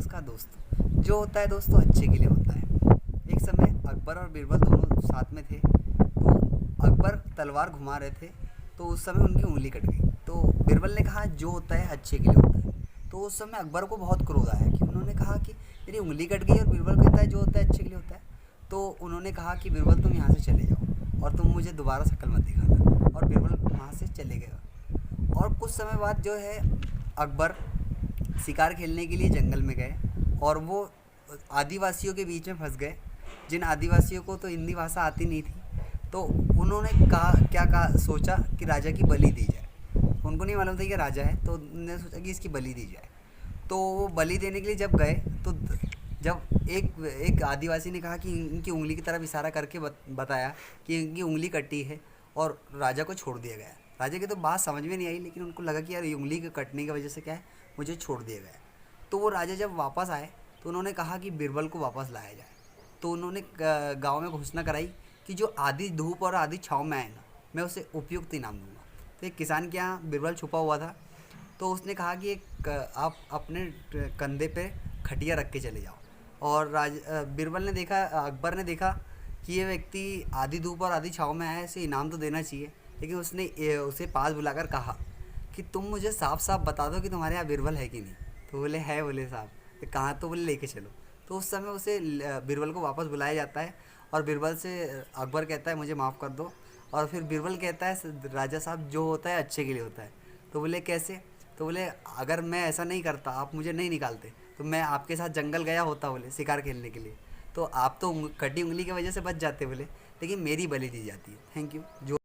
नमस्कार दोस्तों। जो होता है दोस्तों अच्छे के लिए होता है। एक समय अकबर और बीरबल दोनों साथ में थे। तो अकबर तलवार घुमा रहे थे, तो उस समय उनकी उंगली कट गई। तो बीरबल ने कहा जो होता है अच्छे के लिए होता है। तो उस समय अकबर को बहुत क्रोध आया कि उन्होंने कहा कि मेरी उंगली कट गई और बीरबल कहता है जो होता है अच्छे के लिए होता है। तो उन्होंने कहा कि बीरबल तुम यहाँ से चले जाओ और तुम मुझे दोबारा शक्ल मत दिखाना। और बीरबल वहाँ से चले गए। और कुछ समय बाद जो है अकबर शिकार खेलने के लिए जंगल में गए और वो आदिवासियों के बीच में फंस गए, जिन आदिवासियों को तो हिंदी भाषा आती नहीं थी। तो उन्होंने कहा क्या कहा सोचा कि राजा की बलि दी जाए। उनको नहीं मालूम था कि राजा है, तो उन्होंने सोचा कि इसकी बलि दी जाए। तो वो बलि देने के लिए जब गए, तो जब एक एक आदिवासी ने कहा कि इनकी उंगली की तरफ इशारा करके बताया कि इनकी उंगली कटी है और राजा को छोड़ दिया गया। राजा की तो बात समझ में नहीं आई, लेकिन उनको लगा कि यार ये उंगली के कटने की वजह से क्या है, मुझे छोड़ दिया गया। तो वो राजा जब वापस आए तो उन्होंने कहा कि बीरबल को वापस लाया जाए। तो उन्होंने गांव में घोषणा कराई कि जो आधी धूप और आधी छाँव में आएगा मैं उसे उपयुक्त इनाम दूंगा। तो एक किसान के यहाँ बीरबल छुपा हुआ था। तो उसने कहा कि आप अपने कंधे पे खटिया रख के चले जाओ। और बीरबल ने देखा, अकबर ने देखा कि ये व्यक्ति आधी धूप और आधी छाँव में आया है, इसे इनाम तो देना चाहिए। लेकिन उसने उसे पास बुलाकर कहा कि तुम मुझे साफ साफ बता दो कि तुम्हारे यहाँ बीरबल है कि नहीं। तो बोले है, बोले साहब। तो कहाँ, तो बोले लेके चलो। तो उस समय उसे बीरबल को वापस बुलाया जाता है और बीरबल से अकबर कहता है मुझे माफ़ कर दो। और फिर बीरबल कहता है राजा साहब जो होता है अच्छे के लिए होता है। तो बोले कैसे? तो बोले अगर मैं ऐसा नहीं करता, आप मुझे नहीं निकालते, तो मैं आपके साथ जंगल गया होता, बोले शिकार खेलने के लिए। तो आप तो कटी उंगली की वजह से बच जाते, बोले, लेकिन मेरी बलि दी जाती है। Thank you. जो